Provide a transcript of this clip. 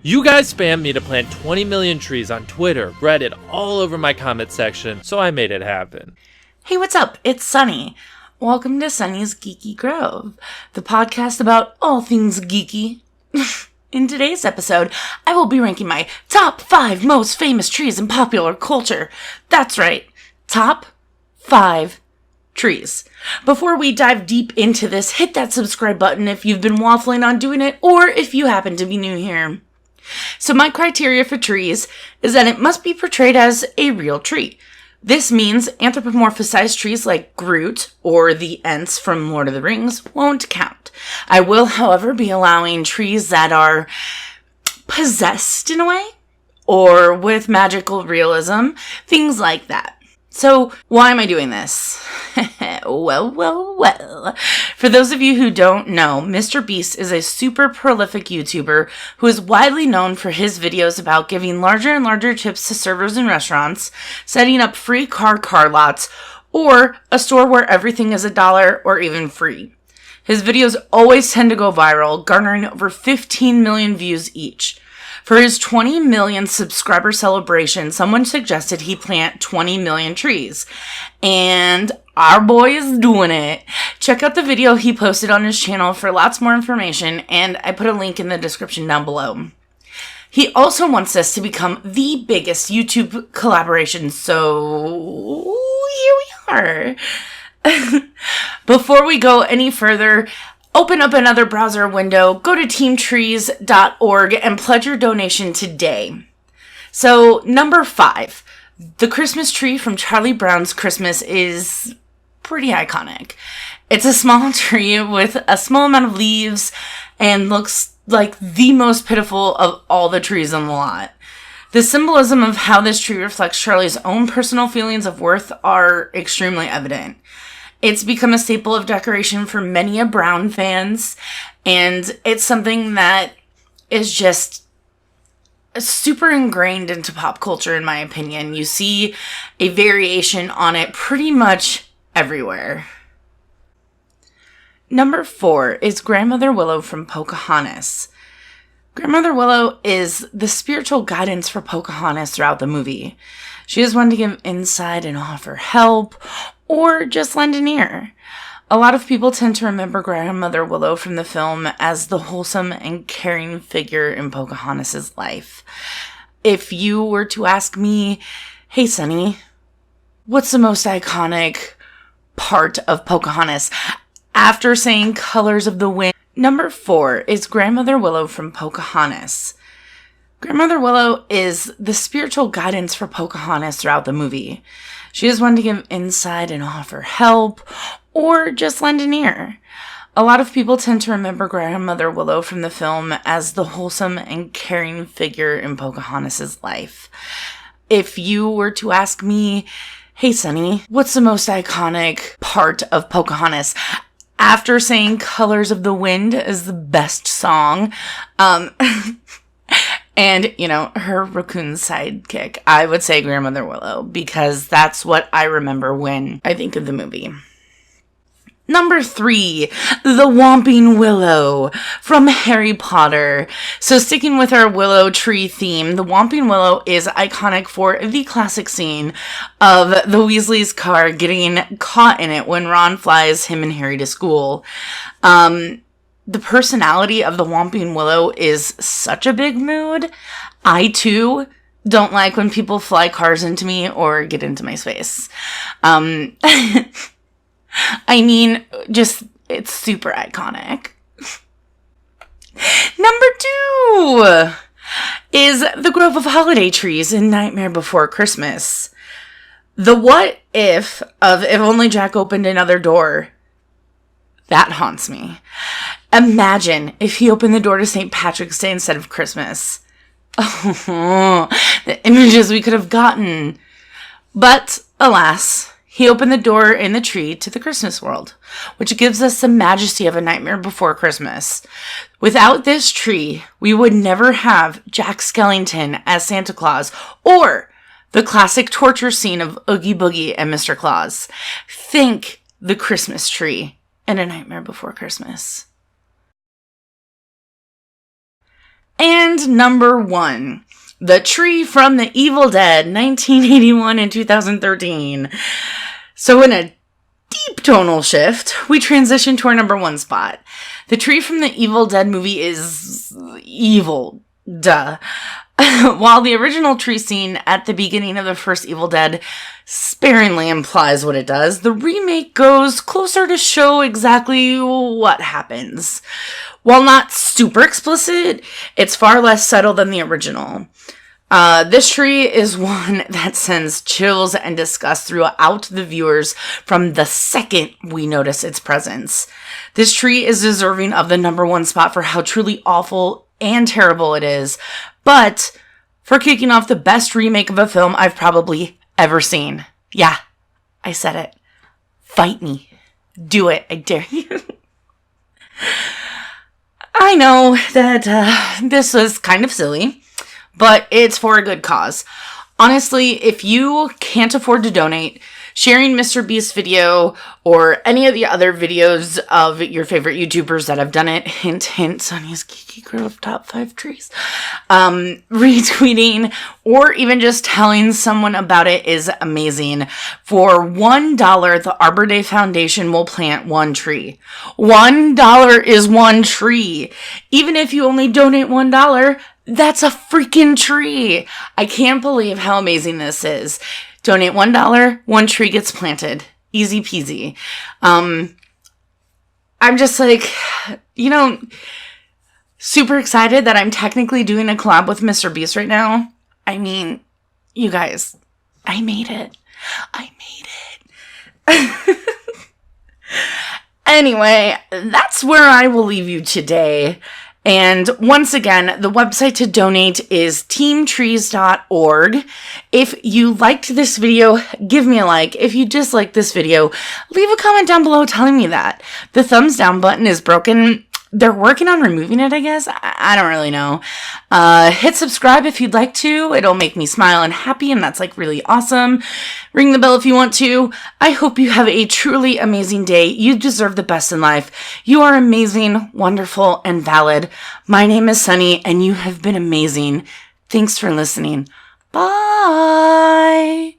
You guys spammed me to plant 20 million trees on Twitter, Reddit, all over my comment section, so I made it happen. Hey, what's up? It's Sunny. Welcome to Sunny's Geeky Grove, the podcast about all things geeky. In today's episode, I will be ranking my top 5 most famous trees in popular culture. That's right, top 5 trees. Before we dive deep into this, hit that subscribe button if you've been waffling on doing it, or if you happen to be new here. So my criteria for trees is that it must be portrayed as a real tree. This means anthropomorphized trees like Groot or the Ents from Lord of the Rings won't count. I will, however, be allowing trees that are possessed in a way or with magical realism, things like that. So why am I doing this? Well. For those of you who don't know, Mr. Beast is a super prolific YouTuber who is widely known for his videos about giving larger and larger tips to servers in restaurants, setting up free car lots, or a store where everything is $1 or even free. His videos always tend to go viral, garnering over 15 million views each. For his 20 million subscriber celebration, someone suggested he plant 20 million trees. And our boy is doing it. Check out the video he posted on his channel for lots more information, and I put a link in the description down below. He also wants us to become the biggest YouTube collaboration, so here we are. Before we go any further, open up another browser window, go to teamtrees.org, and pledge your donation today. So, number 5. The Christmas tree from Charlie Brown's Christmas is pretty iconic. It's a small tree with a small amount of leaves and looks like the most pitiful of all the trees on the lot. The symbolism of how this tree reflects Charlie's own personal feelings of worth are extremely evident. It's become a staple of decoration for many of Brown fans, and it's something that is just super ingrained into pop culture, in my opinion. You see a variation on it pretty much everywhere. Number 4 is Grandmother Willow from Pocahontas. Grandmother Willow is the spiritual guidance for Pocahontas throughout the movie. She is one to give insight and offer help, or just lend an ear. A lot of people tend to remember Grandmother Willow from the film as the wholesome and caring figure in Pocahontas' life. If you were to ask me, hey Sunny, what's the most iconic part of Pocahontas? After saying Colors of the Wind, number 4 is Grandmother Willow from Pocahontas. Grandmother Willow is the spiritual guidance for Pocahontas throughout the movie. She is one to give insight and offer help, or just lend an ear. A lot of people tend to remember Grandmother Willow from the film as the wholesome and caring figure in Pocahontas' life. If you were to ask me, hey Sunny, what's the most iconic part of Pocahontas? After saying Colors of the Wind is the best song, and, her raccoon sidekick, I would say Grandmother Willow, because that's what I remember when I think of the movie. Number 3, the Whomping Willow from Harry Potter. So sticking with our willow tree theme, the Whomping Willow is iconic for the classic scene of the Weasleys' car getting caught in it when Ron flies him and Harry to school. The personality of the Whomping Willow is such a big mood. I, too, don't like when people fly cars into me or get into my space. It's super iconic. Number 2 is the Grove of Holiday Trees in Nightmare Before Christmas. The what if of If Only Jack Opened Another Door, that haunts me. Imagine if he opened the door to St. Patrick's Day instead of Christmas. Oh, the images we could have gotten. But, alas, he opened the door in the tree to the Christmas world, which gives us the majesty of A Nightmare Before Christmas. Without this tree, we would never have Jack Skellington as Santa Claus, or the classic torture scene of Oogie Boogie and Mr. Claus. Think the Christmas tree in A Nightmare Before Christmas. And number 1, the tree from The Evil Dead, 1981 and 2013. So in a deep tonal shift, we transition to our number 1 spot. The tree from the Evil Dead movie is evil. Duh. While the original tree scene at the beginning of the first Evil Dead sparingly implies what it does, the remake goes closer to show exactly what happens. While not super explicit, it's far less subtle than the original. This tree is one that sends chills and disgust throughout the viewers from the second we notice its presence. This tree is deserving of the number 1 spot for how truly awful and terrible it is, but for kicking off the best remake of a film I've probably ever seen. Yeah, I said it. Fight me. Do it. I dare you. I know that this was kind of silly, but it's for a good cause. Honestly, if you can't afford to donate, sharing Mr. Beast's video or any of the other videos of your favorite YouTubers that have done it, hint, hint, Sonya's Geeky Grove Top 5 Trees, retweeting, or even just telling someone about it is amazing. For $1, the Arbor Day Foundation will plant 1 tree. $1 is 1 tree. Even if you only donate $1, that's a freaking tree. I can't believe how amazing this is. Donate $1, 1 tree gets planted. Easy peasy. I'm just like, super excited that I'm technically doing a collab with Mr. Beast right now. I mean, you guys, I made it. Anyway, that's where I will leave you today. And once again, the website to donate is teamtrees.org. If you liked this video, give me a like. If you disliked this video, leave a comment down below telling me that. The thumbs down button is broken. They're working on removing it, I guess. I don't really know. Hit subscribe if you'd like to. It'll make me smile and happy, and that's like really awesome. Ring the bell if you want to. I hope you have a truly amazing day. You deserve the best in life. You are amazing, wonderful, and valid. My name is Sunny, and you have been amazing. Thanks for listening. Bye.